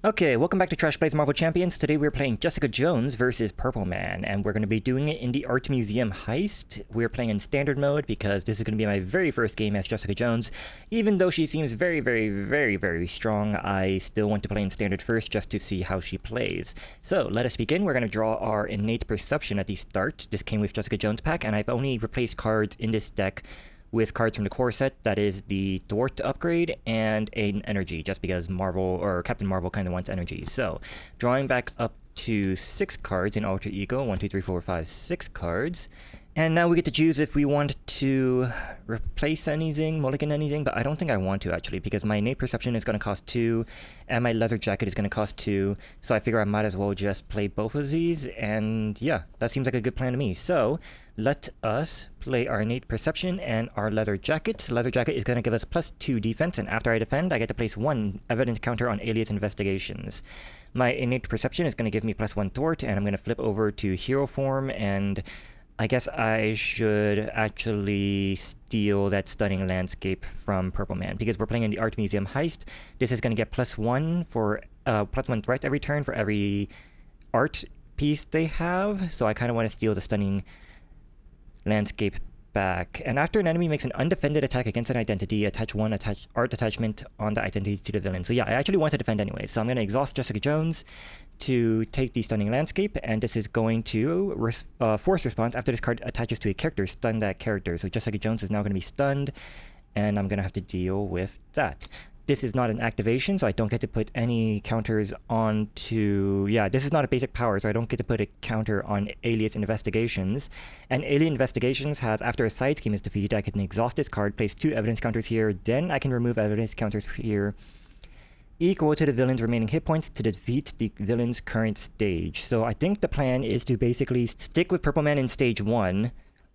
Okay, welcome back to Trash Plays Marvel Champions. Today we're playing Jessica Jones versus Purple Man, and we're going to be doing it in the Art Museum Heist. We're playing in standard mode because this is going to be my very first game as Jessica Jones. Even though she seems very strong, I still want to play in standard first just to see how she plays. So, let us begin. We're going to draw our Innate Perception at the start. This came with Jessica Jones pack, and I've only replaced cards in this deck with cards from the core set, that is the Thwart upgrade and an energy, just because Marvel or Captain Marvel kind of wants energy. So, drawing back up to 6 cards in Alter Ego, 1, 2, 3, 4, 5, 6 cards. And now we get to choose if we want to replace anything, mulligan anything, but I don't think I want to actually, because my Innate Perception is going to cost 2, and my Leather Jacket is going to cost 2, so I figure I might as well just play both of these, and yeah, that seems like a good plan to me. So, let us play our Innate Perception and our Leather Jacket. Leather Jacket is going to give us +2 defense, and after I defend, I get to place 1 evidence counter on Alias Investigations. My Innate Perception is going to give me +1 Thwart, and I'm going to flip over to Hero Form, and I guess I should actually steal that Stunning Landscape from Purple Man, because we're playing in the Art Museum Heist. This is going to get +1 for +1 threat every turn for every art piece they have, so I kind of want to steal the Stunning Landscape back. And after an enemy makes an undefended attack against an identity, attach 1 art attachment on the identity to the villain. So yeah, I actually want to defend anyway, so I'm going to exhaust Jessica Jones to take the Stunning Landscape, and this is going to force response after this card attaches to a character, stun that character. So Jessica Jones is now going to be stunned, and I'm going to have to deal with that. This is not an activation, so I don't get to put any counters onto... Yeah, this is not a basic power, so I don't get to put a counter on Alias Investigations. And Alien Investigations has, after a side scheme is defeated, I can exhaust this card, place 2 evidence counters here, then I can remove evidence counters here equal to the villain's remaining hit points to defeat the villain's current stage. So I think the plan is to basically stick with Purple Man in stage 1,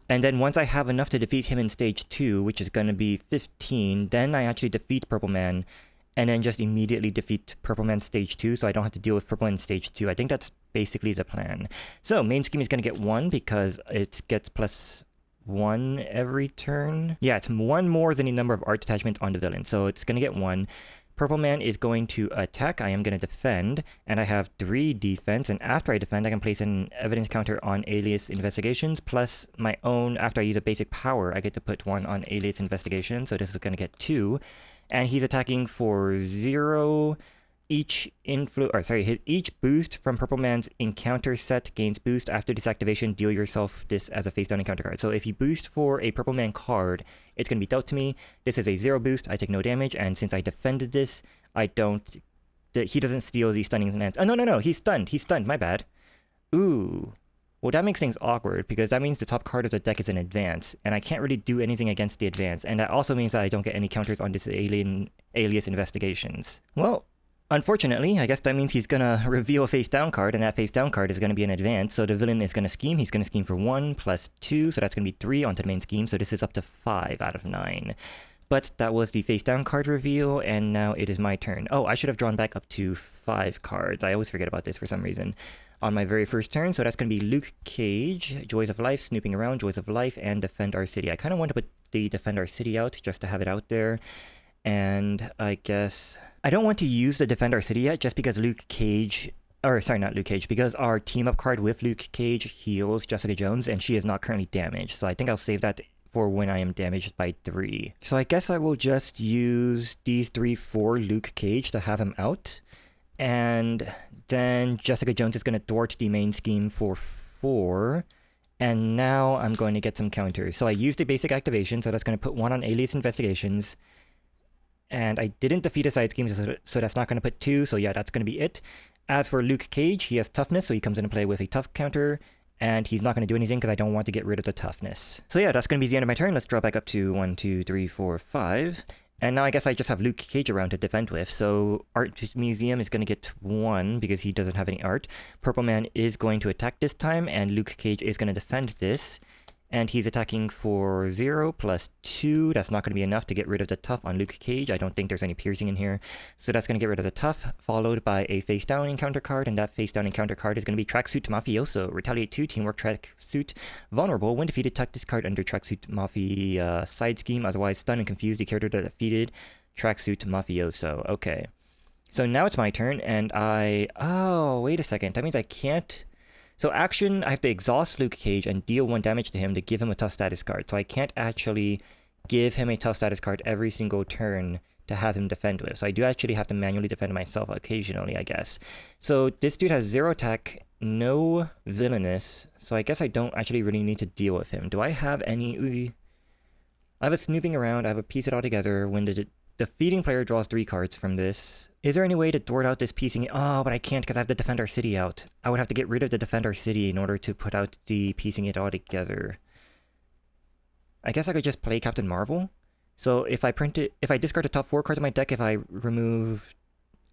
and then once I have enough to defeat him in stage 2, which is going to be 15, then I actually defeat Purple Man, and then just immediately defeat Purple Man stage 2, so I don't have to deal with Purple Man stage 2. I think that's basically the plan. So main scheme is going to get 1 because it gets +1 every turn. Yeah, it's 1 more than the number of art attachments on the villain, so it's going to get 1. Purple Man is going to attack, I am going to defend, and I have 3 defense, and after I defend, I can place an evidence counter on Alias Investigations, plus my own, after I use a basic power, I get to put 1 on Alias Investigation, so this is going to get 2, and he's attacking for 0. Each boost from Purple Man's encounter set gains boost after this activation. Deal yourself this as a face down encounter card. So if you boost for a Purple Man card, it's going to be dealt to me. This is a 0 boost. I take no damage, and since I defended this, I don't... He doesn't steal the Stunning Lance. Oh, no, he's stunned. He's stunned. My bad. Ooh. Well, that makes things awkward, because that means the top card of the deck is an advance, and I can't really do anything against the advance, and that also means that I don't get any counters on this Alias Investigations. Well, unfortunately, I guess that means he's gonna reveal a face-down card, and that face-down card is gonna be an advance, so the villain is gonna scheme. He's gonna scheme for 1 plus 2, so that's gonna be 3 onto the main scheme, so this is up to 5 out of 9. But that was the face-down card reveal, and now it is my turn. Oh, I should have drawn back up to 5 cards. I always forget about this for some reason. On my very first turn, so that's gonna be Luke Cage, Joys of Life, Snooping Around, Joys of Life, and Defend Our City. I kinda want to put the Defend Our City out, just to have it out there. And I guess I don't want to use the Defend Our City yet, just because Luke Cage, or sorry, not Luke Cage, because our team up card with Luke Cage heals Jessica Jones, and she is not currently damaged. So I think I'll save that for when I am damaged by 3. So I guess I will just use these 3 for Luke Cage to have him out. And then Jessica Jones is going to thwart the main scheme for 4. And now I'm going to get some counters. So I used a basic activation, so that's going to put 1 on Alias Investigations. And I didn't defeat a side scheme, so that's not going to put 2, so yeah, that's going to be it. As for Luke Cage, he has toughness, so he comes into play with a tough counter, and he's not going to do anything because I don't want to get rid of the toughness. So yeah, that's going to be the end of my turn. Let's draw back up to 1, 2, 3, 4, 5. And now I guess I just have Luke Cage around to defend with, so Art Museum is going to get 1 because he doesn't have any art. Purple Man is going to attack this time, and Luke Cage is going to defend this. And he's attacking for 0 plus 2. That's not going to be enough to get rid of the tough on Luke Cage. I don't think there's any piercing in here. So that's going to get rid of the tough, followed by a face-down encounter card. And that face-down encounter card is going to be Tracksuit Mafioso. Retaliate 2, Teamwork Tracksuit. Vulnerable. When defeated, tuck this card under Tracksuit Mafia side scheme. Otherwise, stun and confuse the character that defeated Tracksuit Mafioso. Okay. So now it's my turn, and oh, wait a second. That means I can't... So action, I have to exhaust Luke Cage and deal 1 damage to him to give him a tough status card. So I can't actually give him a tough status card every single turn to have him defend with. So I do actually have to manually defend myself occasionally, I guess. So this dude has 0 attack, no villainous. So I guess I don't actually really need to deal with him. Do I have any... I have a snooping around, I have a piece it all together. When the defeating player draws 3 cards from this. Is there any way to thwart out this piecing? Oh, but I can't because I have to defend our city out. I would have to get rid of the defend our city in order to put out the piecing it all together. I guess I could just play Captain Marvel. So if I discard the top 4 cards of my deck, if I remove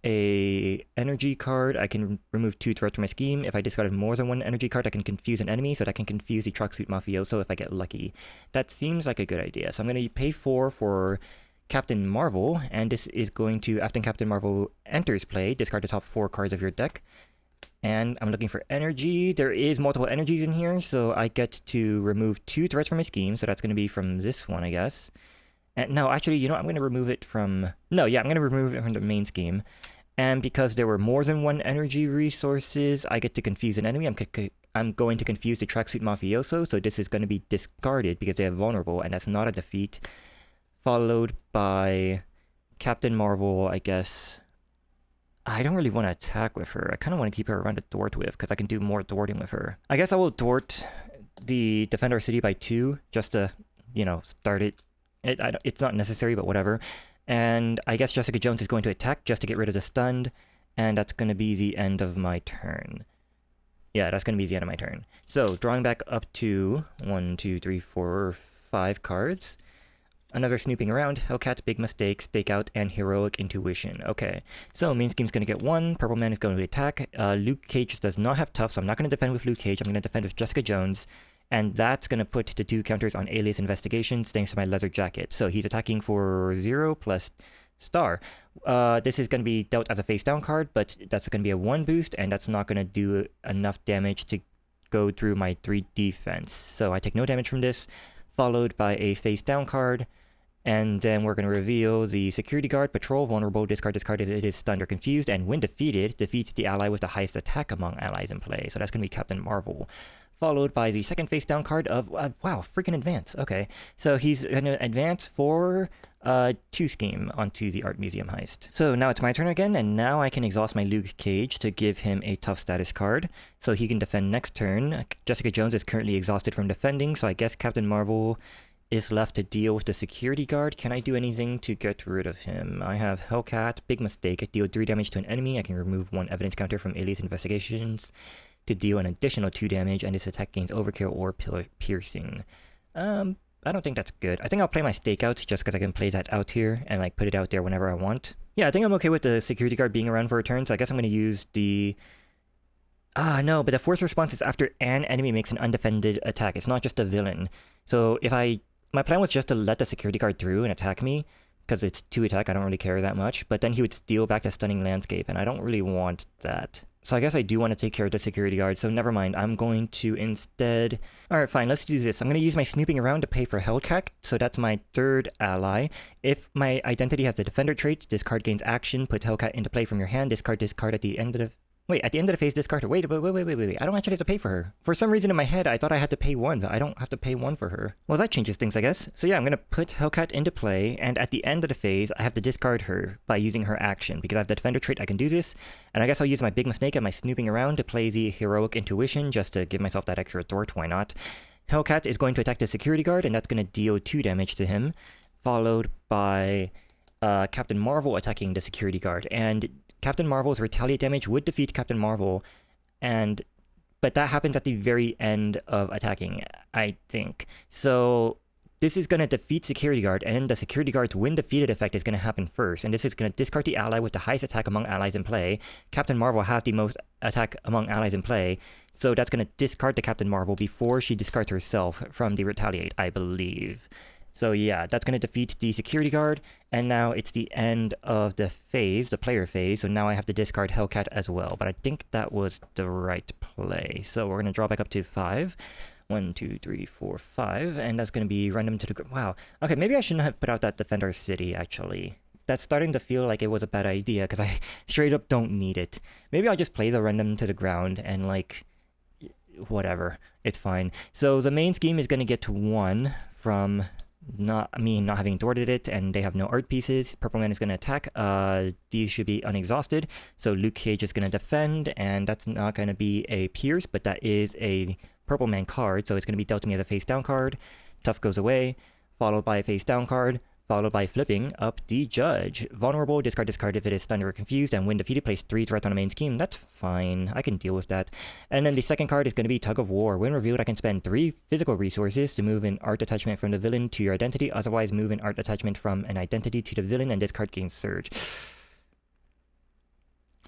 a energy card, I can remove 2 threats from my scheme. If I discarded more than 1 energy card, I can confuse an enemy, so that I can confuse the Trucksuit Mafioso if I get lucky. That seems like a good idea. So I'm going to pay 4 for Captain Marvel, and this is going to, after Captain Marvel enters play, discard the top 4 cards of your deck. And I'm looking for energy. There is multiple energies in here, so I get to remove 2 threats from my scheme, so that's going to be from this one, I guess. And no, actually, you know, I'm going to remove it from... No, yeah, I'm going to remove it from the main scheme. And because there were more than 1 energy resources, I get to confuse an enemy. I'm going to confuse the Tracksuit Mafioso, so this is going to be discarded because they have vulnerable, and that's not a defeat. Followed by Captain Marvel, I guess. I don't really want to attack with her. I kind of want to keep her around to thwart with, because I can do more thwarting with her. I guess I will thwart the Defend Our City by 2, just to, you know, start it. It's not necessary, but whatever. And I guess Jessica Jones is going to attack just to get rid of the stunned, and that's going to be the end of my turn. Yeah, that's going to be the end of my turn. So, drawing back up to 1, 2, 3, 4, 5 cards. Another snooping around, Hellcat, Big Mistake, Stakeout, and Heroic Intuition. Okay, so main scheme's going to get 1, Purple Man is going to attack. Luke Cage does not have tough, so I'm not going to defend with Luke Cage, I'm going to defend with Jessica Jones. And that's going to put the 2 counters on Alias Investigations thanks to my Leather Jacket. So he's attacking for 0 plus star. This is going to be dealt as a face down card, but that's going to be a 1 boost, and that's not going to do enough damage to go through my 3 defense. So I take no damage from this, followed by a face down card. And then we're going to reveal the Security Guard, Patrol, Vulnerable, discard if it is stunned or confused, and when defeated, defeats the ally with the highest attack among allies in play. So that's going to be Captain Marvel. Followed by the second face down card of, wow, freaking advance. Okay, so he's going to advance for 2 scheme onto the Art Museum Heist. So now it's my turn again, and now I can exhaust my Luke Cage to give him a tough status card, so he can defend next turn. Jessica Jones is currently exhausted from defending, so I guess Captain Marvel is left to deal with the Security Guard. Can I do anything to get rid of him? I have Hellcat, Big Mistake. I deal 3 damage to an enemy. I can remove 1 evidence counter from Alias Investigations to deal an additional 2 damage, and this attack gains Overkill or Piercing. I don't think that's good. I think I'll play my Stakeouts just because I can play that out here and like put it out there whenever I want. Yeah, I think I'm okay with the Security Guard being around for a turn, so I guess I'm going to use the... no, but the force response is after an enemy makes an undefended attack. It's not just a villain. So if my plan was just to let the Security Guard through and attack me, because it's 2 attack, I don't really care that much, but then he would steal back the Stunning Landscape, and I don't really want that. So I guess I do want to take care of the Security Guard, so never mind, I'm going to instead... Alright, fine, let's do this. I'm going to use my snooping around to pay for Hellcat, so that's my 3rd ally. If my identity has the Defender trait, this card gains action, put Hellcat into play from your hand, discard this card at the end of the... Wait, at the end of the phase, discard her. Wait. I don't actually have to pay for her. For some reason in my head, I thought I had to pay 1, but I don't have to pay 1 for her. Well, that changes things, I guess. So yeah, I'm going to put Hellcat into play, and at the end of the phase, I have to discard her by using her action. Because I have the Defender trait, I can do this. And I guess I'll use my Big Mistake and my snooping around to play the Heroic Intuition, just to give myself that extra thwart, why not? Hellcat is going to attack the Security Guard, and that's going to deal 2 damage to him. Followed by Captain Marvel attacking the Security Guard. And Captain Marvel's retaliate damage would defeat Captain Marvel, but that happens at the very end of attacking, I think. So this is going to defeat Security Guard, and the Security Guard's when defeated effect is going to happen first, and this is going to discard the ally with the highest attack among allies in play. Captain Marvel has the most attack among allies in play, so that's going to discard the Captain Marvel before she discards herself from the retaliate, I believe. So yeah, that's going to defeat the Security Guard, and now it's the end of the phase, the player phase, so now I have to discard Hellcat as well, but I think that was the right play. So we're going to draw back up to 5. 1, 2, 3, 4, 5, and that's going to be random to the... Wow. Okay, maybe I shouldn't have put out that Defend Our City, actually. that's starting to feel like it was a bad idea because I straight up don't need it. Maybe I'll just play the random to the ground and like whatever. It's fine. So the main scheme is going to get to 1 from not having thwarted it, and they have no art pieces. Purple Man is going to attack. These should be unexhausted. So Luke Cage is going to defend, and that's not going to be a Pierce, but that is a Purple Man card, so it's going to be dealt to me as a face down card. Tough goes away, followed by a face down card, followed by flipping up the Judge. Vulnerable, discard if it is stunned or confused, and when defeated, place 3 threats on the main scheme. That's fine, I can deal with that. And then the second card is going to be Tug of War. When revealed, I can spend 3 physical resources to move an art attachment from the villain to your identity, otherwise move an art attachment from an identity to the villain, and this card gains Surge.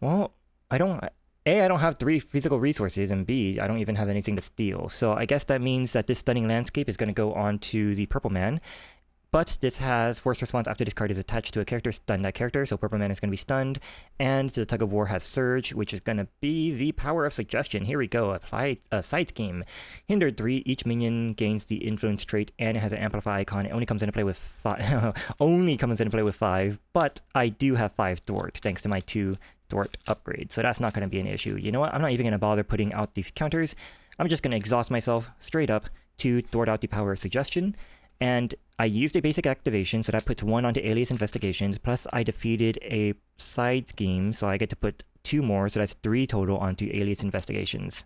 Well, I don't have 3 physical resources, and B, I don't even have anything to steal. So I guess that means that this Stunning Landscape is going to go on to the Purple Man. But this has force response after this card is attached to a character, stun that character, so Purple Man is going to be stunned. And the Tug of War has Surge, which is going to be the Power of Suggestion. Here we go, apply a side scheme. Hindered 3, each minion gains the influence trait, and it has an amplify icon. It only comes into play with 5, but I do have 5 thwart, thanks to my 2 thwart upgrade, so that's not going to be an issue. You know what, I'm not even going to bother putting out these counters. I'm just going to exhaust myself straight up to thwart out the Power of Suggestion. And I used a basic activation, so that puts 1 onto Alias Investigations, plus I defeated a side scheme, so I get to put 2 more, so that's 3 total onto Alias Investigations.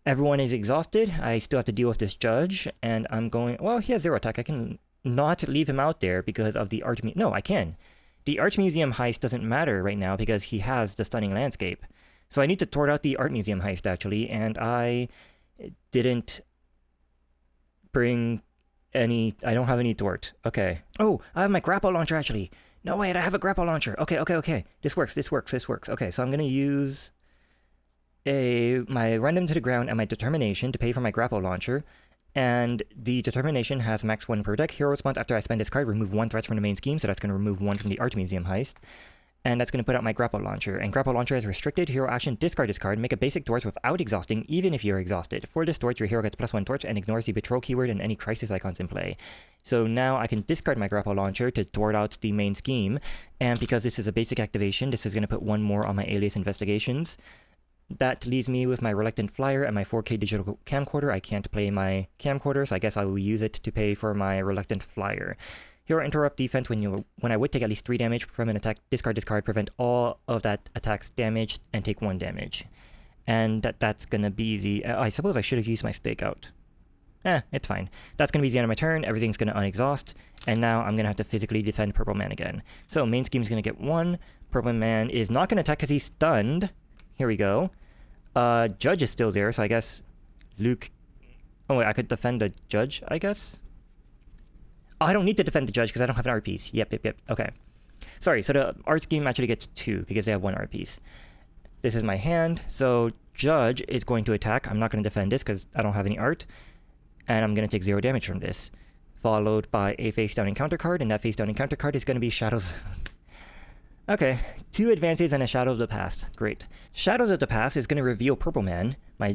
Everyone is exhausted. I still have to deal with this Judge, and I'm going... Well, he has 0 attack. I can not leave him out there because of the Art... No, I can. The Art Museum Heist doesn't matter right now because he has the Stunning Landscape. So I need to thwart out the Art Museum Heist, actually, and I didn't bring... I don't have any thwart. Okay. Oh, I have my grapple launcher actually. No, wait, I have a grapple launcher. Okay. This works. Okay, so I'm gonna use my random to the ground and my determination to pay for my grapple launcher. And the determination has max 1 per deck. Hero response after I spend this card, remove 1 threat from the main scheme, so that's gonna remove 1 from the Art Museum Heist. And that's going to put out my grapple launcher. And grapple launcher is restricted. Hero action, discard this card, make a basic thwart without exhausting, even if you're exhausted. For this thwart, your hero gets +1 thwart and ignores the patrol keyword and any crisis icons in play. So now I can discard my grapple launcher to thwart out the main scheme. And because this is a basic activation, this is going to put 1 more on my Alias Investigations. That leaves me with my Reluctant Flyer and my 4K digital camcorder. I can't play my camcorder, so I guess I will use it to pay for my Reluctant Flyer. Hero interrupt defense when I would take at least 3 damage from an attack, discard this card, prevent all of that attack's damage, and take 1 damage. And that's gonna be the... I suppose I should have used my stakeout. It's fine. That's gonna be the end of my turn, everything's gonna unexhaust, and now I'm gonna have to physically defend Purple Man again. So main scheme's gonna get 1, Purple Man is not gonna attack because he's stunned. Here we go. Judge is still there, so I guess Luke... Oh wait, I could defend the Judge, I guess? Oh, I don't need to defend the Judge because I don't have an art piece. Yep. Okay. Sorry, so the art scheme actually gets 2 because they have 1 art piece. This is my hand, so Judge is going to attack. I'm not going to defend this because I don't have any art. And I'm going to take 0 damage from this. Followed by a face down encounter card, and that face down encounter card is going to be Shadows... Okay, 2 advances and a Shadow of the Past. Great. Shadows of the Past is going to reveal Purple Man, my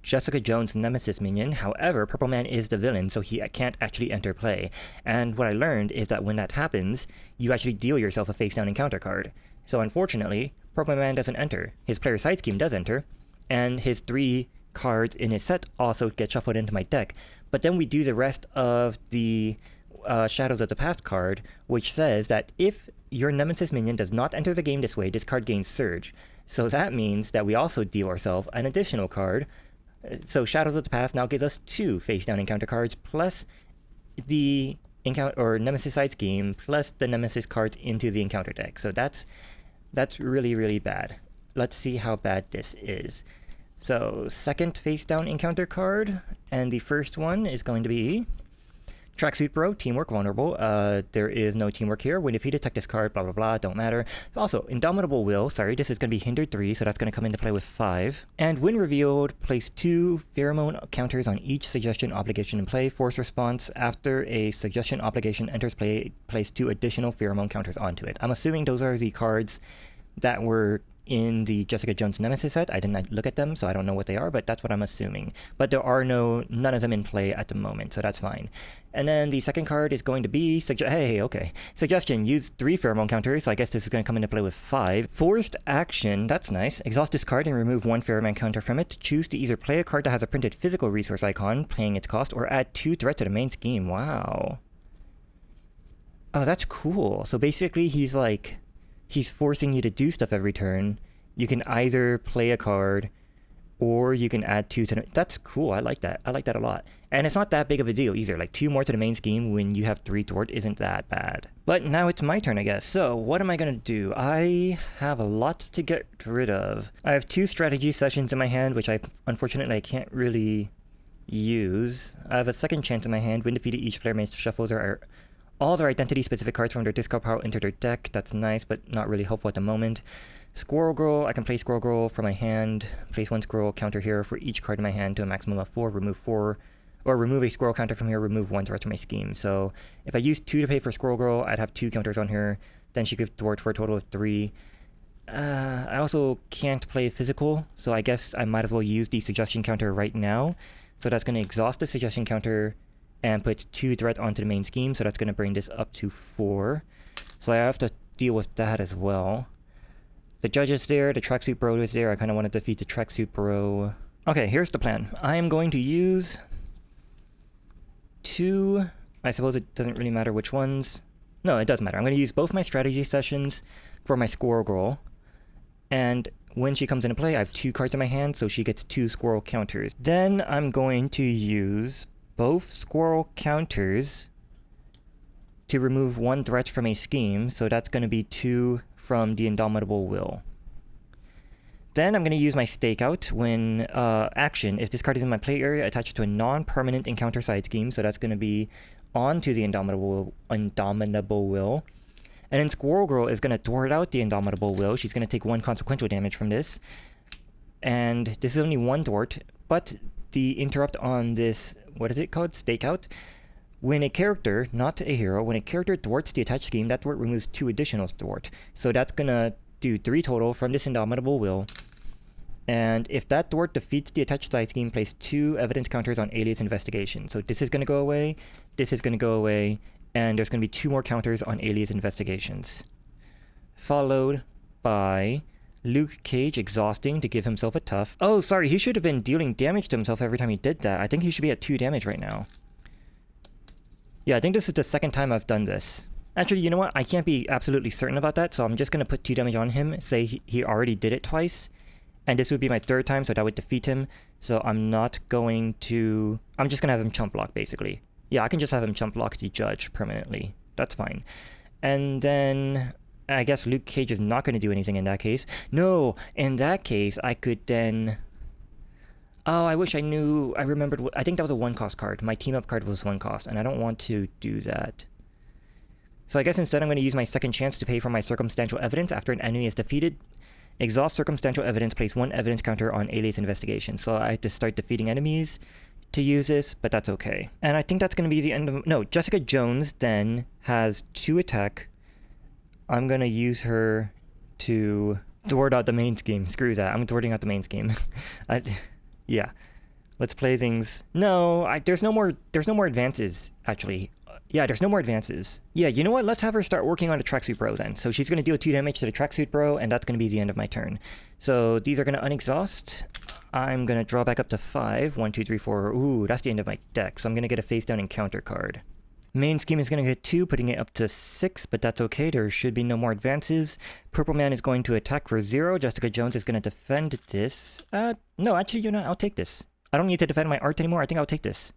Jessica Jones nemesis minion. However, Purple Man is the villain, so he can't actually enter play. And what I learned is that when that happens, you actually deal yourself a face down encounter card. So unfortunately, Purple Man doesn't enter. His player side scheme does enter, and his 3 cards in his set also get shuffled into my deck. But then we do the rest of the Shadows of the Past card, which says that if your nemesis minion does not enter the game this way, this card gains Surge. So that means that we also deal ourselves an additional card. So Shadows of the Past now gives us 2 face down encounter cards, plus the encounter or nemesis side scheme, plus the nemesis cards into the encounter deck. So that's really bad. Let's see how bad this is. So second face down encounter card, and the first one is going to be Tracksuit Bro, Teamwork Vulnerable. There is no teamwork here. When defeated, attack this card, blah blah blah, don't matter. Also, Indomitable Will, sorry, this is going to be Hindered 3, so that's going to come into play with 5. And when revealed, place 2 pheromone counters on each suggestion obligation in play. Force response, after a suggestion obligation enters play, place 2 additional pheromone counters onto it. I'm assuming those are the cards that were in the Jessica Jones Nemesis set. I did not look at them, so I don't know what they are, but that's what I'm assuming. But there are none of them in play at the moment, so that's fine. And then the second card is going to be, suggestion, use 3 pheromone counters, so I guess this is going to come into play with 5. Forced action, that's nice. Exhaust this card and remove 1 pheromone counter from it. Choose to either play a card that has a printed physical resource icon, paying its cost, or add 2 threat to the main scheme. Wow. Oh, that's cool. So basically he's forcing you to do stuff every turn. You can either play a card or you can add 2 to the... That's cool. I like that. I like that a lot. And it's not that big of a deal either. Like 2 more to the main scheme when you have 3 thwart isn't that bad. But now it's my turn, I guess. So what am I going to do? I have a lot to get rid of. I have 2 strategy sessions in my hand, which unfortunately I can't really use. I have a second chance in my hand. When defeated, each player may shuffle all their identity-specific cards from their discard pile into their deck. That's nice, but not really helpful at the moment. Squirrel Girl, I can play Squirrel Girl from my hand. Place 1 Squirrel counter here for each card in my hand to a maximum of 4. Remove 4. Or remove a Squirrel counter from here, remove 1 threat from my scheme. So if I use 2 to pay for Squirrel Girl, I'd have 2 counters on here. Then she could thwart for a total of 3. I also can't play physical, so I guess I might as well use the suggestion counter right now. So that's going to exhaust the suggestion counter and put 2 threat onto the main scheme, so that's going to bring this up to 4. So I have to deal with that as well. The judge is there, the tracksuit bro is there. I kind of want to defeat the tracksuit bro. Okay, here's the plan. I am going to use 2... I suppose it doesn't really matter which ones. No, it does matter. I'm going to use both my strategy sessions for my Squirrel Girl. And when she comes into play, I have 2 cards in my hand, so she gets 2 Squirrel counters. Then I'm going to use both Squirrel counters to remove 1 threat from a scheme, so that's going to be 2 from the Indomitable Will. Then I'm going to use my Stakeout when action. If this card is in my play area, attach it to a non-permanent encounter side scheme, so that's going to be onto the Indomitable Will. And then Squirrel Girl is going to thwart out the Indomitable Will. She's going to take 1 consequential damage from this. And this is only 1 thwart, but the interrupt on this, what is it called? Stakeout. When a character, not a hero, when a character thwarts the attached scheme, that thwart removes 2 additional thwart. So that's going to do 3 total from this Indomitable Will. And if that thwart defeats the attached side scheme, place 2 evidence counters on Alias Investigation. So this is going to go away, this is going to go away, and there's going to be 2 more counters on Alias Investigations. Followed by Luke Cage exhausting to give himself a tough. Oh, sorry, he should have been dealing damage to himself every time he did that. I think he should be at 2 damage right now. Yeah, I think this is the second time I've done this. Actually, you know what? I can't be absolutely certain about that, so I'm just going to put 2 damage on him, say he already did it twice. And this would be my 3rd time, so that would defeat him. So I'm not going to... I'm just going to have him chump block, basically. Yeah, I can just have him chump block the judge permanently. That's fine. And then I guess Luke Cage is not going to do anything in that case. No, in that case, I could then... Oh, I wish I knew... I remembered... I think that was a 1-cost card. My team-up card was 1 cost, and I don't want to do that. So I guess instead I'm going to use my second chance to pay for my circumstantial evidence after an enemy is defeated. Exhaust circumstantial evidence, place 1 evidence counter on Alias Investigation. So I have to start defeating enemies to use this, but that's okay. And I think that's going to be the end of... No, Jessica Jones then has 2 attack. I'm going to use her to thwart out the main scheme. Screw that. I'm thwarting out the main scheme. Yeah. Let's play things... No, there's no more advances, actually. Yeah, there's no more advances. Yeah, you know what? Let's have her start working on the Tracksuit Bro then. So she's going to deal 2 damage to the Tracksuit Bro, and that's going to be the end of my turn. So these are going to unexhaust. I'm going to draw back up to 5. 1, 2, 3, 4. Ooh, that's the end of my deck. So I'm going to get a face down encounter card. Main scheme is going to get 2, putting it up to 6, but that's okay. There should be no more advances. Purple Man is going to attack for 0. Jessica Jones is going to defend this. No, actually, you know, I'll take this. I don't need to defend my art anymore. I think I'll take this.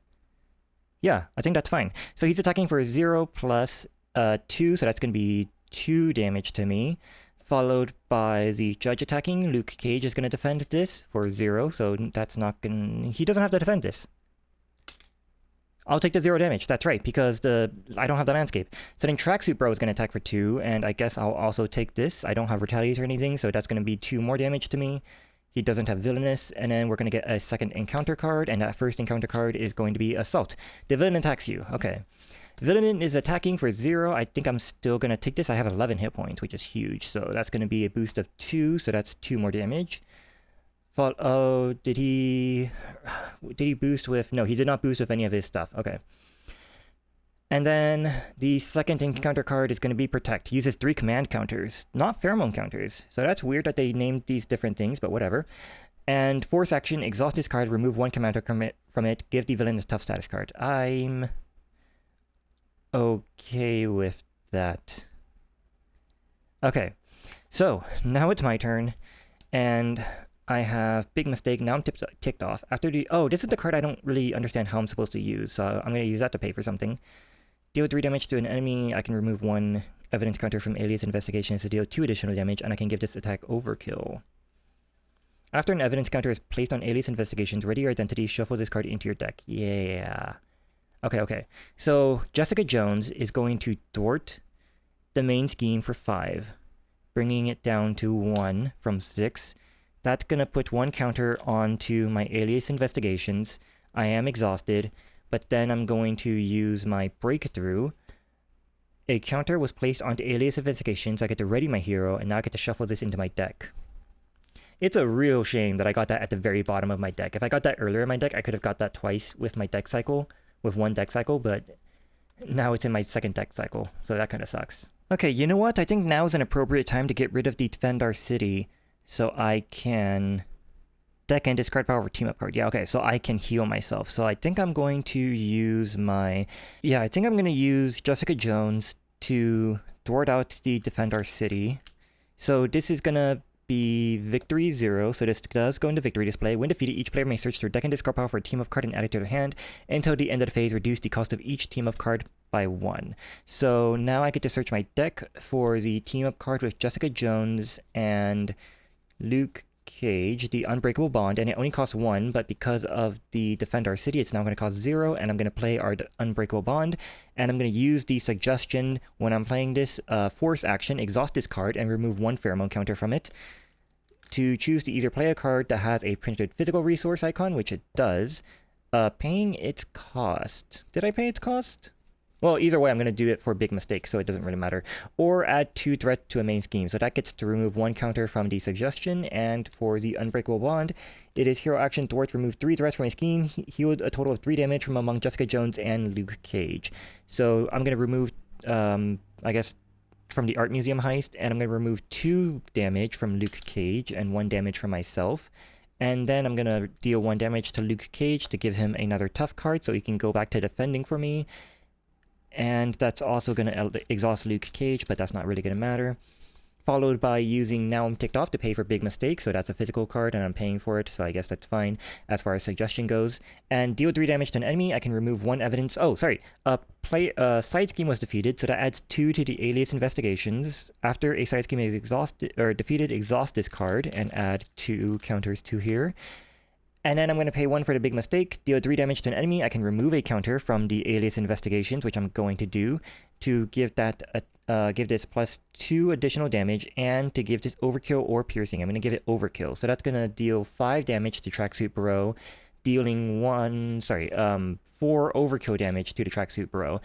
Yeah, I think that's fine. So he's attacking for 0 plus 2, so that's going to be 2 damage to me. Followed by the judge attacking. Luke Cage is going to defend this for 0, so that's not going to... He doesn't have to defend this. I'll take the 0 damage, that's right, because I don't have the landscape. So then Tracksuit Bro is going to attack for 2, and I guess I'll also take this. I don't have Retaliate or anything, so that's going to be 2 more damage to me. He doesn't have Villainous, and then we're going to get a second encounter card, and that first encounter card is going to be Assault. The villain attacks you. Okay. Villain is attacking for 0. I think I'm still going to take this. I have 11 hit points, which is huge. So that's going to be a boost of 2, so that's 2 more damage. Oh, did he boost with... No, he did not boost with any of his stuff. Okay. And then the second encounter card is going to be Protect. Uses 3 command counters, not pheromone counters. So that's weird that they named these different things, but whatever. And Force Action, exhaust this card, remove 1 commander from it, give the villain a tough status card. I'm okay with that. Okay, so now it's my turn, and I have Big Mistake. Now I'm ticked off. After the... Oh, this is the card I don't really understand how I'm supposed to use, so I'm going to use that to pay for something. Deal 3 damage to an enemy. I can remove 1 evidence counter from Alias Investigations to deal 2 additional damage, and I can give this attack Overkill. After an evidence counter is placed on Alias Investigations, ready your identity, shuffle this card into your deck. Yeah. Okay. So Jessica Jones is going to thwart the main scheme for 5, bringing it down to 1 from 6. That's going to put 1 counter onto my Alias Investigations. I am exhausted. But then I'm going to use my Breakthrough. A counter was placed onto Alias Investigations, so I get to ready my hero, and now I get to shuffle this into my deck. It's a real shame that I got that at the very bottom of my deck. If I got that earlier in my deck, I could have got that twice with my deck cycle, with 1 deck cycle, but now it's in my 2nd deck cycle, so that kind of sucks. Okay, you know what? I think now is an appropriate time to get rid of the Defend Our City, so I can... Deck and discard power for team up card. Yeah, okay, so I can heal myself. So I think I'm going to use my... Yeah, I think I'm going to use Jessica Jones to thwart out the Defend Our City. So this is going to be Victory 0. So this does go into Victory display. When defeated, each player may search their deck and discard power for a team up card and add it to their hand. Until the end of the phase, reduce the cost of each team up card by 1. So now I get to search my deck for the team up card with Jessica Jones and Luke Cage, the Unbreakable Bond, and it only costs 1, but because of the Defend Our City, it's now going to cost 0, and I'm going to play our Unbreakable Bond, and I'm going to use the suggestion when I'm playing this Force Action, exhaust this card, and remove 1 pheromone counter from it, to choose to either play a card that has a printed physical resource icon, which it does, paying its cost. Did I pay its cost? Well, either way, I'm going to do it for Big Mistake, so it doesn't really matter. Or add 2 threat to a main scheme. So that gets to remove 1 counter from the suggestion. And for the Unbreakable Bond, it is hero action thwart, remove 3 threats from a scheme, healed a total of 3 damage from among Jessica Jones and Luke Cage. So I'm going to remove, I guess, from the Art Museum heist, and I'm going to remove 2 damage from Luke Cage and 1 damage from myself. And then I'm going to deal 1 damage to Luke Cage to give him another tough card so he can go back to defending for me. And that's also going to exhaust Luke Cage, but that's not really going to matter. Followed by using Now I'm Ticked Off to pay for Big Mistake, so that's a physical card and I'm paying for it, so I guess that's fine as far as suggestion goes. And deal 3 damage to an enemy, I can remove 1 evidence. Oh, sorry. Side scheme was defeated, so that adds 2 to the Alias Investigations. After a side scheme is exhausted or defeated, exhaust this card and add 2 counters to here. And then I'm going to pay 1 for the Big Mistake, deal 3 damage to an enemy. I can remove a counter from the Alias Investigations, which I'm going to do, to give that give this plus 2 additional damage, and to give this Overkill or Piercing. I'm going to give it Overkill. So that's going to deal 5 damage to Tracksuit Bro, dealing 4 Overkill damage to the Tracksuit Bro.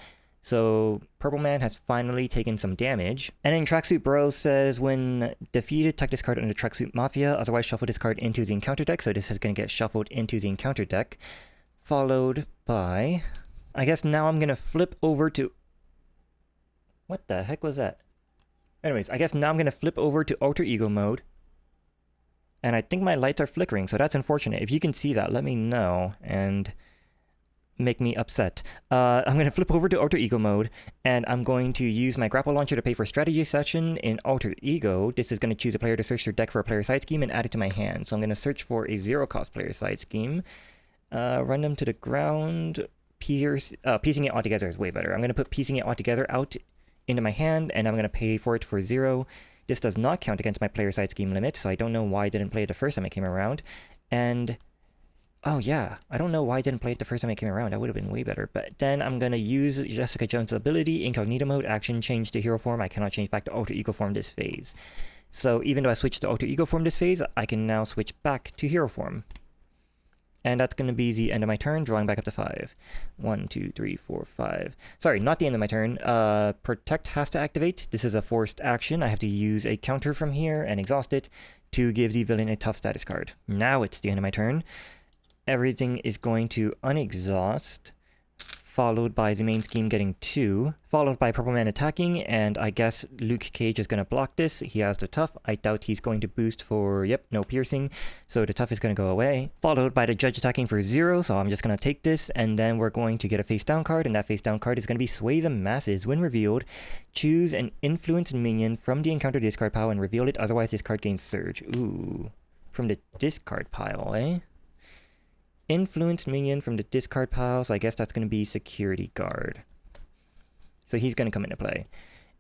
So Purple Man has finally taken some damage. And then Tracksuit Bro says, when defeated, tuck this card under Tracksuit Mafia, otherwise shuffle this card into the encounter deck. So this is going to get shuffled into the encounter deck. Followed by... I guess now I'm going to flip over to... What the heck was that? Anyways, I guess now I'm going to flip over to Alter Ego mode. And I think my lights are flickering, so that's unfortunate. If you can see that, let me know and make me upset. I'm going to flip over to Alter Ego mode, and I'm going to use my grapple launcher to pay for strategy session in Alter Ego. This is going to choose a player to search their deck for a player side scheme and add it to my hand. So I'm going to search for a 0-cost player side scheme, run them to the ground, piecing it all together is way better. I'm going to put piecing it all together out into my hand, and I'm going to pay for it for 0. This does not count against my player side scheme limit, so I don't know why I didn't play it the first time it came around. And oh yeah, I don't know why I didn't play it the first time it came around. That would have been way better. But then I'm going to use Jessica Jones' ability, Incognito mode, action, change to hero form. I cannot change back to Alter Ego form this phase. So even though I switched to alter ego form this phase, I can now switch back to hero form. And that's going to be the end of my turn, drawing back up to 5. 1, 2, 3, 4, 5. Sorry, not the end of my turn. Protect has to activate. This is a forced action. I have to use a counter from here and exhaust it to give the villain a tough status card. Now it's the end of my turn. Everything is going to unexhaust, followed by the main scheme getting 2, followed by Purple Man attacking, and I guess Luke Cage is going to block this. He has the tough. I doubt he's going to boost for, yep, no piercing, so the tough is going to go away. Followed by the Judge attacking for 0, so I'm just going to take this, and then we're going to get a face down card, and that face down card is going to be Sway the Masses. When revealed, choose an influenced minion from the encounter discard pile and reveal it, otherwise this card gains Surge. Ooh, from the discard pile, eh? Influenced minion from the discard pile, so I guess that's going to be Security Guard. So he's going to come into play.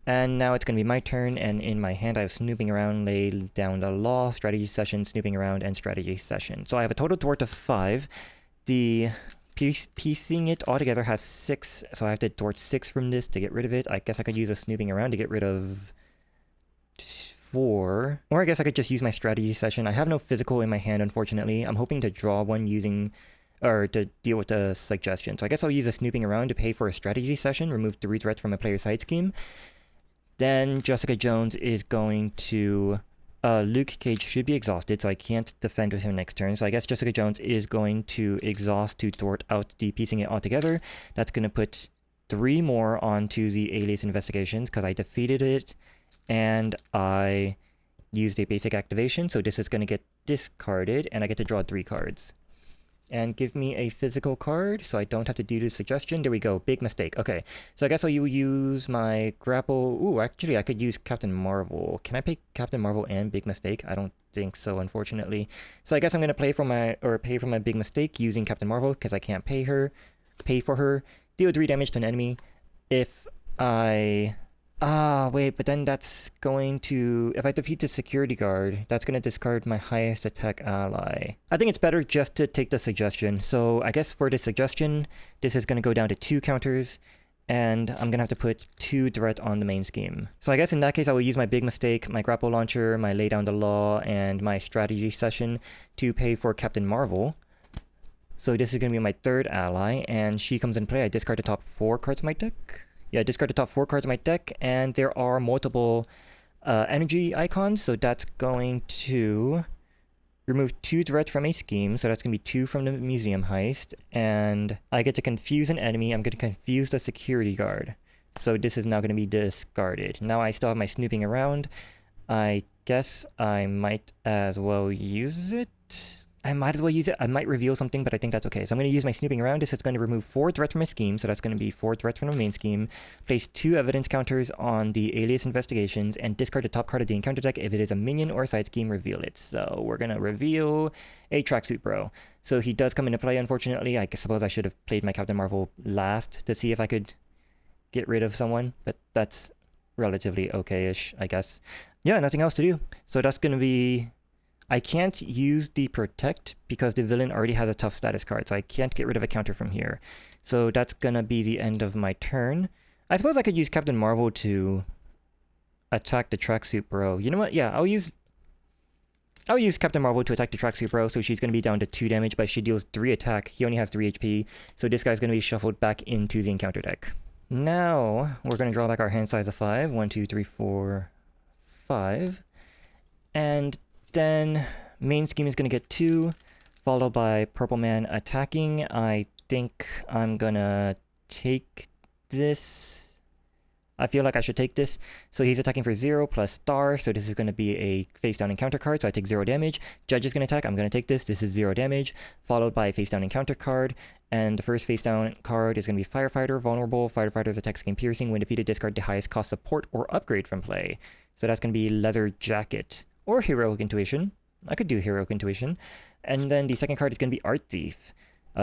And now it's going to be my turn, and in my hand I have Snooping Around, Lay Down the Law, Strategy Session, Snooping Around, and Strategy Session. So I have a total thwart of 5. The piecing it all together has 6, so I have to thwart 6 from this to get rid of it. I guess I could use a Snooping Around to get rid of 4. Or I guess I could just use my Strategy Session. I have no physical in my hand, unfortunately. I'm hoping to draw one using, or to deal with the suggestion. So I guess I'll use a Snooping Around to pay for a Strategy Session, remove 3 threats from a player's side scheme. Then Jessica Jones is going to... Luke Cage should be exhausted, so I can't defend with him next turn. So I guess Jessica Jones is going to exhaust to thwart out the piecing it all together. That's going to put 3 more onto the Alias Investigations, because I defeated it, and I used a basic activation, so this is going to get discarded, and I get to draw 3 cards. And give me a physical card, so I don't have to do the suggestion. There we go, big mistake. Okay, so I guess I'll use my grapple. Ooh, actually, I could use Captain Marvel. Can I pay Captain Marvel and big mistake? I don't think so, unfortunately. So I guess I'm going to pay for my big mistake using Captain Marvel, because I can't pay for her. Deal 3 damage to an enemy. If I... wait, but then that's going to... If I defeat the security guard, that's going to discard my highest attack ally. I think it's better just to take the suggestion. So I guess for the suggestion, this is going to go down to 2 counters, and I'm going to have to put 2 threat on the main scheme. So I guess in that case, I will use my big mistake, my grapple launcher, my lay down the law, and my strategy session to pay for Captain Marvel. So this is going to be my 3rd ally, and she comes in play. I discard the top 4 cards of my deck. Yeah, discard the top 4 cards of my deck, and there are multiple energy icons, so that's going to remove 2 threats from a scheme, so that's going to be 2 from the museum heist, and I get to confuse an enemy. I'm going to confuse the security guard, so this is now going to be discarded. Now I still have my Snooping Around. I guess I might as well use it. I might reveal something, but I think that's okay. So I'm going to use my Snooping Around. This is going to remove 4 threats from a scheme, so that's going to be 4 threats from the main scheme. Place 2 evidence counters on the Alias Investigations, and discard the top card of the encounter deck. If it is a minion or a side scheme, reveal it. So we're going to reveal a Tracksuit Bro. So he does come into play, unfortunately. I suppose I should have played my Captain Marvel last to see if I could get rid of someone, but that's relatively okay-ish, I guess. Yeah, nothing else to do. So that's going to be... I can't use the Protect because the villain already has a tough status card, so I can't get rid of a counter from here. So that's gonna be the end of my turn. I suppose I could use Captain Marvel to attack the Tracksuit Bro. You know what? Yeah, I'll use Captain Marvel to attack the Tracksuit Bro, so she's gonna be down to 2 damage, but she deals 3 attack. He only has 3 HP, so this guy's gonna be shuffled back into the encounter deck. Now, we're gonna draw back our hand size of 5. 1, 2, 3, 4, 5. And then main scheme is going to get 2, followed by Purple Man attacking. I think I'm going to take this. I feel like I should take this. So he's attacking for 0 plus star, so this is going to be a face down encounter card, so I take 0 damage. Judge is going to attack. I'm going to take this. This is 0 damage, followed by a face down encounter card. And the first face down card is going to be Firefighter, vulnerable. Firefighter's attacks gain piercing. When defeated, discard the highest cost support or upgrade from play. So that's going to be Leather Jacket. Or Heroic Intuition. I could do Heroic Intuition. And then the second card is going to be Art Thief.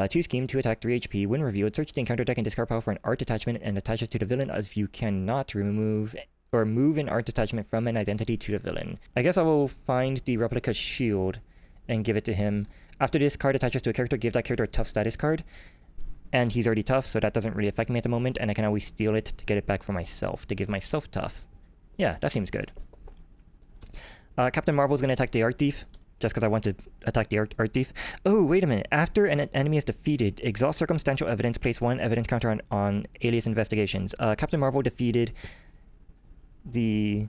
2 scheme, 2 attack, 3 HP. When revealed, search the encounter deck and discard pile for an art attachment and attach it to the villain, as if you cannot remove or move an art attachment from an identity to the villain. I guess I will find the replica shield and give it to him. After this card attaches to a character, give that character a tough status card. And he's already tough, so that doesn't really affect me at the moment, and I can always steal it to get it back for myself, to give myself tough. Yeah, that seems good. Captain Marvel is going to attack the Art Thief, just because I want to attack the Art Thief. Oh, wait a minute. After an enemy is defeated, exhaust circumstantial evidence, place 1 evidence counter on alias investigations. Captain Marvel defeated the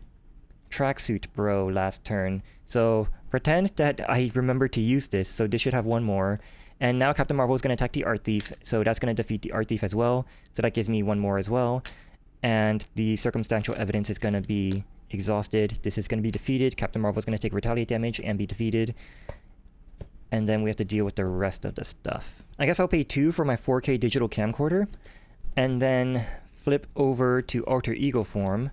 tracksuit bro last turn. So pretend that I remember to use this, so this should have 1 more. And now Captain Marvel is going to attack the Art Thief, so that's going to defeat the Art Thief as well. So that gives me 1 more as well. And the circumstantial evidence is going to be exhausted. This is going to be defeated. Captain Marvel is going to take retaliate damage and be defeated. And then we have to deal with the rest of the stuff. I guess I'll pay 2 for my 4K digital camcorder. And then flip over to alter ego form.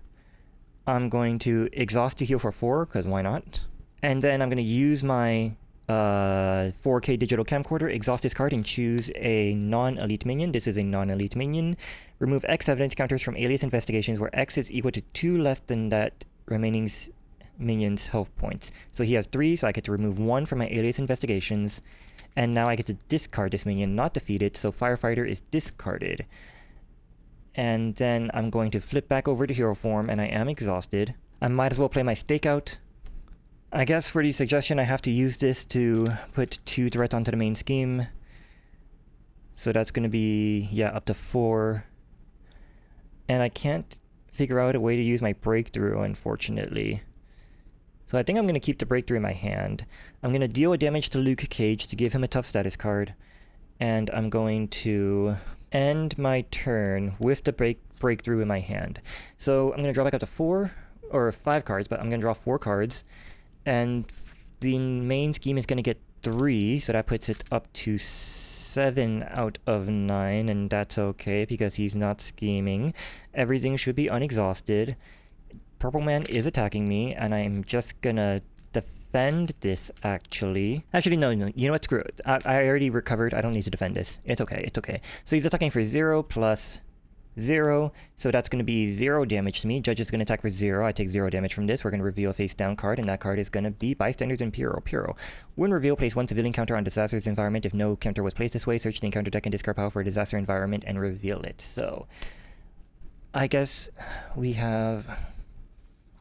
I'm going to exhaust to heal for 4, because why not? And then I'm going to use my 4K digital camcorder, exhaust this card, and choose a non-elite minion. This is a non-elite minion. Remove X evidence counters from alias investigations where X is equal to 2 less than that remaining minion's health points. So he has 3, so I get to remove 1 from my alias investigations. And now I get to discard this minion, not defeat it, so Firefighter is discarded. And then I'm going to flip back over to hero form, and I am exhausted. I might as well play my stakeout. I guess for the suggestion I have to use this to put 2 threats onto the main scheme. So that's going to be, yeah, up to 4. And I can't figure out a way to use my breakthrough, unfortunately. So I think I'm going to keep the breakthrough in my hand. I'm going to deal a damage to Luke Cage to give him a tough status card. And I'm going to end my turn with the breakthrough in my hand. So I'm going to draw back up to 4 or 5 cards, but I'm going to draw 4 cards. And the main scheme is going to get 3, so that puts it up to 7 out of 9, and that's okay because he's not scheming. Everything should be unexhausted. Purple Man is attacking me, and I'm just gonna defend this, actually. Actually, no, you know what, screw it. I already recovered, I don't need to defend this. It's okay, it's okay. So he's attacking for 0 plus 0, so that's going to be 0 damage to me. Judge is going to attack for 0. I take 0 damage from this. We're going to reveal a face down card, and that card is going to be Bystanders Imperial. When reveal, place 1 civilian counter on disaster's environment. If no counter was placed this way, search the encounter deck and discard power for a disaster environment and reveal it. So I guess we have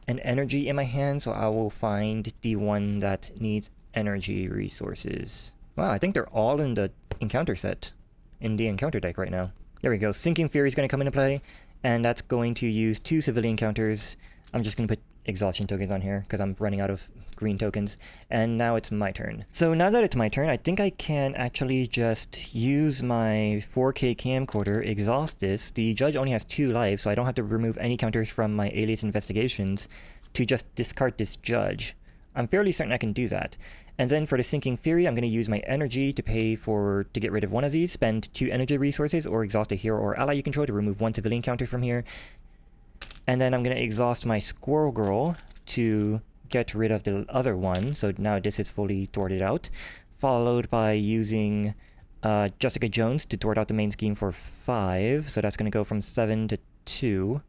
an energy in my hand, so I will find the one that needs energy resources. Wow, I think they're all in the encounter set, in the encounter deck right now. There we go. Sinking Fury is going to come into play, and that's going to use 2 civilian counters. I'm just going to put exhaustion tokens on here because I'm running out of green tokens. And now it's my turn. So now that it's my turn, I think I can actually just use my 4K camcorder, exhaust this. The judge only has 2 lives, so I don't have to remove any counters from my alias investigations to just discard this judge. I'm fairly certain I can do that. And then for the Sinking Fury, I'm going to use my energy to get rid of one of these, spend 2 energy resources, or exhaust a hero or ally you control to remove 1 civilian counter from here. And then I'm going to exhaust my Squirrel Girl to get rid of the other one, so now this is fully thwarted out. Followed by using Jessica Jones to thwart out the main scheme for 5, so that's going to go from 7 to 2.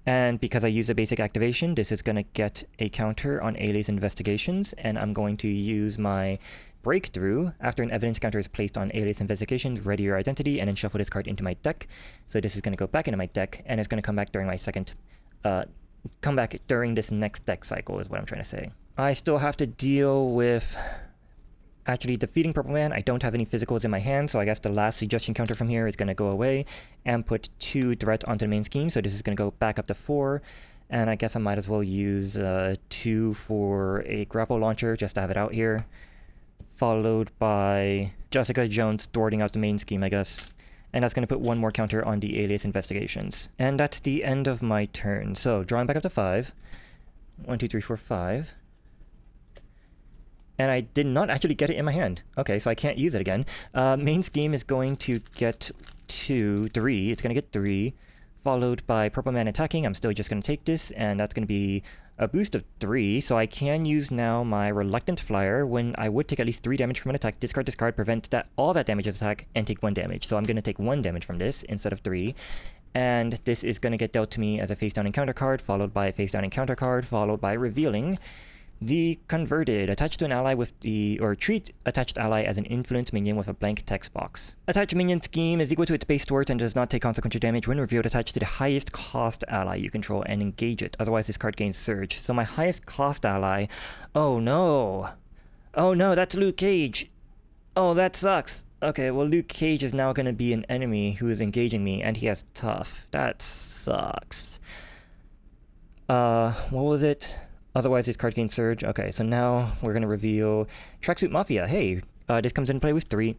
And because I use a basic activation, this is going to get a counter on alias investigations, and I'm going to use my breakthrough after an evidence counter is placed on alias investigations, ready your identity, and then shuffle this card into my deck. So this is going to go back into my deck, and it's going to come back during my during this next deck cycle is what I'm trying to say. I still have to deal with actually defeating Purple Man. I don't have any physicals in my hand, so I guess the last suggestion counter from here is going to go away and put 2 threats onto the main scheme, so this is going to go back up to 4, and I guess I might as well use 2 for a grapple launcher just to have it out here, followed by Jessica Jones thwarting out the main scheme, I guess, and that's going to put 1 more counter on the alias investigations. And that's the end of my turn. So drawing back up to 5. 1, 2, 3, 4, 5. And I did not actually get it in my hand. Okay, so I can't use it again. Main scheme is going to get 3. It's going to get 3, followed by Purple Man attacking. I'm still just going to take this, and that's going to be a boost of 3. So I can use now my Reluctant Flyer when I would take at least 3 damage from an attack, discard this card, prevent all that damage as attack, and take 1 damage. So I'm going to take 1 damage from this instead of 3. And this is going to get dealt to me as a face down encounter card, followed by a face down encounter card, followed by revealing Deconverted. Attach to an ally with or treat attached ally as an influence minion with a blank text box. Attached minion scheme is equal to its base torch and does not take consequential damage when revealed. Attached to the highest cost ally you control and engage it. Otherwise, this card gains surge. So my highest cost ally. Oh no. Oh no, that's Luke Cage. Oh, that sucks. Okay, well, Luke Cage is now going to be an enemy who is engaging me, and he has tough. That sucks. What was it? Otherwise, this card gains surge. Okay, so now we're going to reveal Tracksuit Mafia. Hey, this comes into play with 3.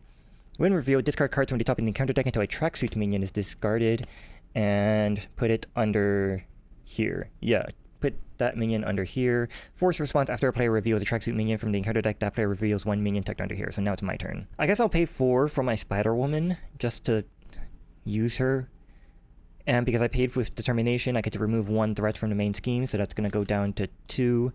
When revealed, discard cards from the top of the encounter deck until a Tracksuit minion is discarded, and put it under here. Yeah, put that minion under here. Force response after a player reveals a Tracksuit minion from the encounter deck, that player reveals 1 minion tucked under here. So now it's my turn. I guess I'll pay 4 for my Spider-Woman, just to use her. And because I paid with determination, I get to remove 1 threat from the main scheme, so that's going to go down to 2.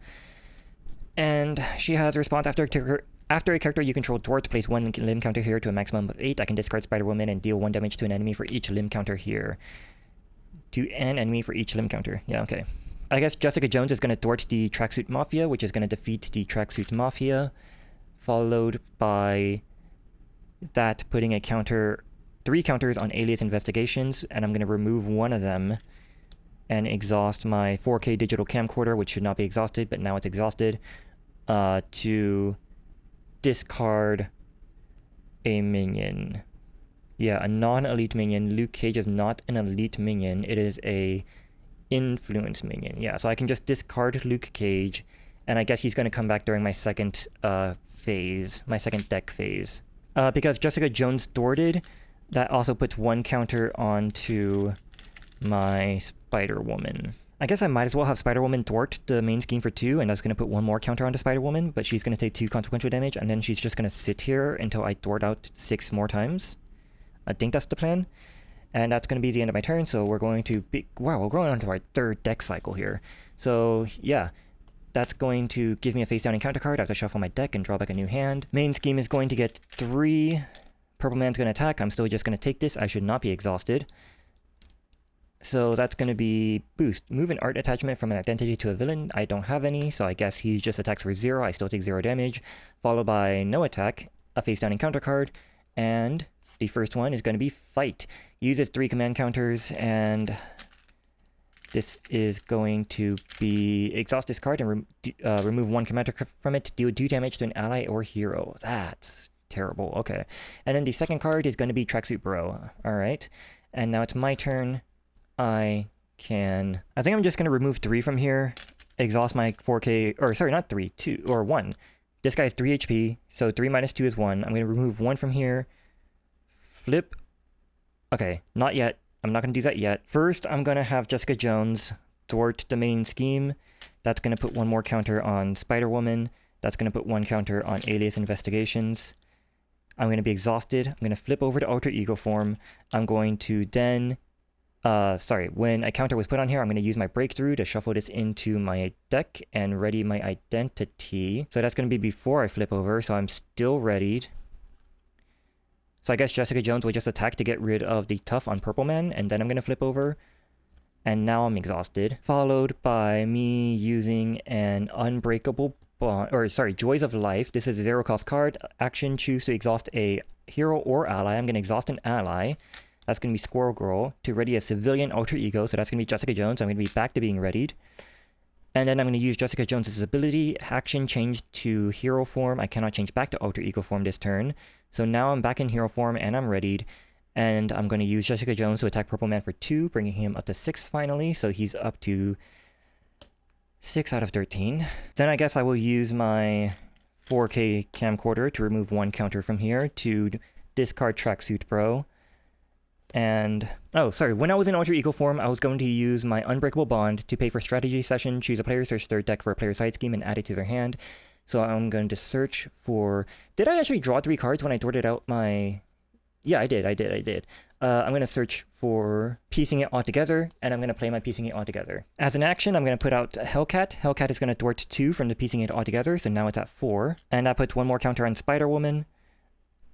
And she has a response after a character you control thwarts, place 1 limb counter here to a maximum of 8. I can discard Spider-Woman and deal 1 damage to an enemy for each limb counter here. To an enemy for each limb counter. Yeah, okay. I guess Jessica Jones is going to thwart the Tracksuit Mafia, which is going to defeat the Tracksuit Mafia, followed by that putting a 3 counters on Alias Investigations, and I'm going to remove 1 of them and exhaust my 4K digital camcorder, which should not be exhausted, but now it's exhausted, to discard a minion. Yeah, a non-elite minion. Luke Cage is not an elite minion. It is a influence minion. Yeah, so I can just discard Luke Cage, and I guess he's going to come back during my second phase, my second deck phase. Because Jessica Jones thwarted, that also puts 1 counter onto my Spider-Woman. I guess I might as well have Spider-Woman thwart the main scheme for 2, and that's going to put 1 more counter onto Spider-Woman, but she's going to take 2 consequential damage, and then she's just going to sit here until I thwart out 6 more times. I think that's the plan. And that's going to be the end of my turn, so we're going to be... Wow, we're going on to our 3rd deck cycle here. So, yeah. That's going to give me a face-down encounter card. I have to shuffle my deck and draw back a new hand. Main scheme is going to get 3... Purple Man's going to attack. I'm still just going to take this. I should not be exhausted. So that's going to be boost. Move an art attachment from an identity to a villain. I don't have any, so I guess he just attacks for 0. I still take 0 damage. Followed by no attack, a face-down encounter card, and the first one is going to be fight. Uses 3 command counters, and this is going to be exhaust this card and remove 1 commander from it. Deal 2 damage to an ally or hero. That's terrible. Okay. And then the second card is going to be Tracksuit Bro. Alright. And now it's my turn. I think I'm just going to remove 3 from here. Exhaust my 4K... Or, sorry, not 3. 2. Or 1. This guy has 3 HP. So 3 minus 2 is 1. I'm going to remove 1 from here. Flip. Okay. Not yet. I'm not going to do that yet. First, I'm going to have Jessica Jones thwart the main scheme. That's going to put 1 more counter on Spider-Woman. That's going to put 1 counter on Alias Investigations. I'm going to be exhausted. I'm going to flip over to Alter Ego form. I'm going to then... when a counter was put on here, I'm going to use my Breakthrough to shuffle this into my deck and ready my identity. So that's going to be before I flip over, so I'm still readied. So I guess Jessica Jones will just attack to get rid of the tough on Purple Man, and then I'm going to flip over. And now I'm exhausted. Followed by me using an Unbreakable Bond, or sorry, Joys of Life. This is a 0-cost card. Action, choose to exhaust a hero or ally. I'm going to exhaust an ally. That's going to be Squirrel Girl. To ready a civilian alter ego, so that's going to be Jessica Jones. I'm going to be back to being readied. And then I'm going to use Jessica Jones' ability. Action changed to hero form. I cannot change back to alter ego form this turn. So now I'm back in hero form and I'm readied. And I'm going to use Jessica Jones to attack Purple Man for 2, bringing him up to 6 finally. So he's up to 6 out of 13. Then I guess I will use my 4K camcorder to remove 1 counter from here to discard Tracksuit Bro. And, oh, sorry, when I was in Alter Ego form, I was going to use my Unbreakable Bond to pay for Strategy Session, choose a player, search their deck for a player side scheme, and add it to their hand. So I'm going to search for... Did I actually draw 3 cards when I thwarted out my... Yeah, I did. I'm going to search for Piecing It All Together, and I'm going to play my Piecing It All Together. As an action, I'm going to put out Hellcat. Hellcat is going to thwart 2 from the Piecing It All Together, so now it's at 4. And that puts 1 more counter on Spider-Woman.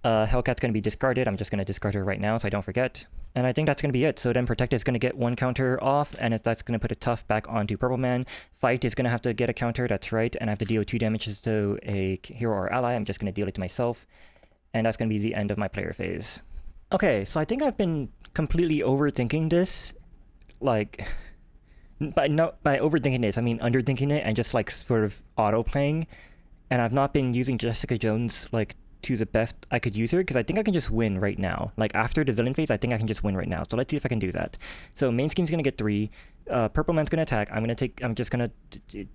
Hellcat's going to be discarded. I'm just going to discard her right now so I don't forget. And I think that's going to be it. So then Protect is going to get one counter off, and that's going to put a tough back onto Purple Man. Fight is going to have to get a counter, that's right, and I have to deal 2 damages to a hero or ally. I'm just going to deal it to myself. And that's going to be the end of my player phase. Okay, so I think I've been completely overthinking this. Like, by overthinking this, I mean underthinking it and just like sort of auto-playing. And I've not been using Jessica Jones like to the best I could use her, because I think I can just win right now. Like after the villain phase, I think I can just win right now. So let's see if I can do that. So main scheme's gonna get 3. Purple Man's gonna attack. I'm just gonna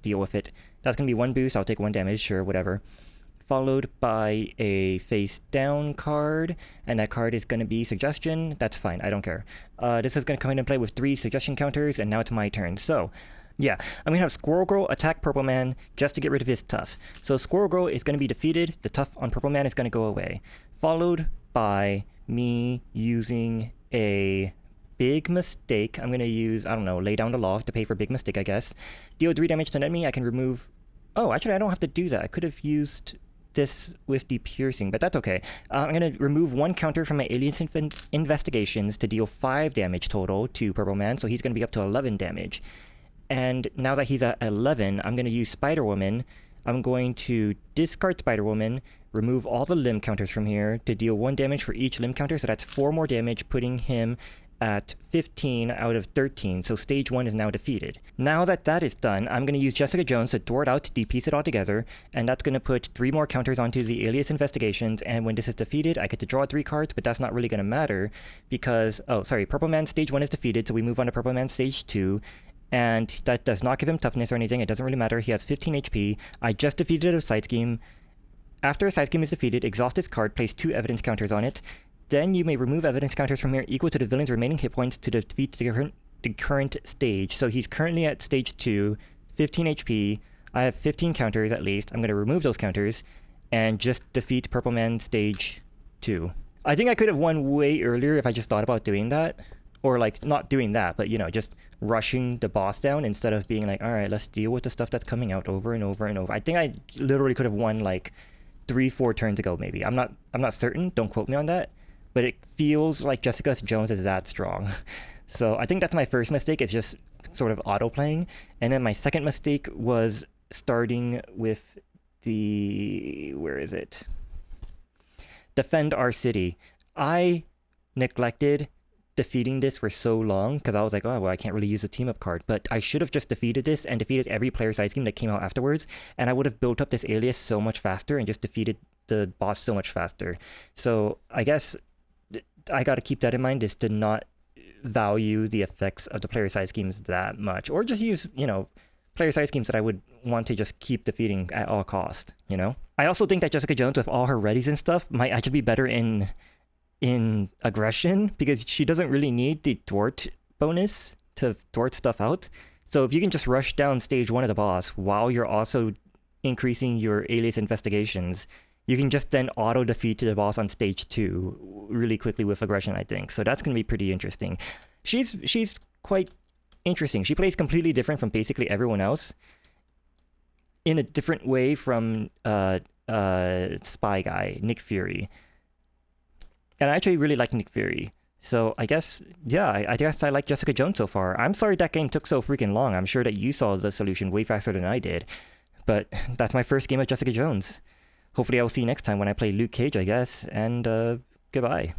deal with it. That's gonna be 1 boost. I'll take 1 damage, sure, whatever. Followed by a face down card, and that card is going to be Suggestion. That's fine, I don't care. This is going to come in and play with 3 Suggestion counters, and now it's my turn. So, yeah, I'm going to have Squirrel Girl attack Purple Man just to get rid of his Tough. So Squirrel Girl is going to be defeated, the Tough on Purple Man is going to go away. Followed by me using a Big Mistake. I'm going to use, I don't know, Lay Down the Law to pay for Big Mistake, I guess. Deal 3 damage to an enemy, I can remove... Oh, actually, I don't have to do that. I could have used this with the piercing, but that's okay. I'm going to remove 1 counter from my Aliens Investigations to deal 5 damage total to Purple Man, so he's going to be up to 11 damage. And now that he's at 11, I'm going to use Spider-Woman. I'm going to discard Spider-Woman, remove all the limb counters from here to deal 1 damage for each limb counter, so that's 4 more damage, putting him at 15 out of 13, so stage 1 is now defeated. Now that that is done, I'm going to use Jessica Jones to thwart out, depiece it all together, and that's going to put 3 more counters onto the Alias Investigations, and when this is defeated, I get to draw 3 cards, but that's not really going to matter, because, oh, sorry, Purple Man stage 1 is defeated, so we move on to Purple Man stage 2, and that does not give him toughness or anything, it doesn't really matter, he has 15 HP, I just defeated a side scheme. After a side scheme is defeated, exhaust this card, place 2 evidence counters on it. Then you may remove evidence counters from here equal to the villain's remaining hit points to defeat the current stage. So he's currently at stage 2, 15 HP. I have 15 counters at least. I'm going to remove those counters and just defeat Purple Man stage 2. I think I could have won way earlier if I just thought about doing that. Or like, not doing that, but you know, just rushing the boss down instead of being like, alright, let's deal with the stuff that's coming out over and over and over. I think I literally could have won like 3-4 turns ago maybe. I'm not certain, don't quote me on that. But it feels like Jessica Jones is that strong. So I think that's my first mistake, it's just sort of auto-playing. And then my second mistake was starting with the... where is it? Defend Our City. I neglected defeating this for so long because I was like, oh, well, I can't really use a team-up card. But I should have just defeated this and defeated every player side scheme that came out afterwards. And I would have built up this alias so much faster and just defeated the boss so much faster. So I guess... I got to keep that in mind, is to not value the effects of the player side schemes that much, or just use, you know, player side schemes that I would want to just keep defeating at all cost, you know? I also think that Jessica Jones, with all her readies and stuff, might actually be better in aggression, because she doesn't really need the thwart bonus to thwart stuff out. So if you can just rush down stage 1 of the boss while you're also increasing your alias investigations, you can just then auto-defeat the boss on stage 2 really quickly with aggression, I think. So that's going to be pretty interesting. She's quite interesting. She plays completely different from basically everyone else in a different way from Spy Guy, Nick Fury. And I actually really like Nick Fury. So I guess, yeah, I guess I like Jessica Jones so far. I'm sorry that game took so freaking long. I'm sure that you saw the solution way faster than I did. But that's my first game of Jessica Jones. Hopefully I will see you next time when I play Luke Cage, I guess, and goodbye.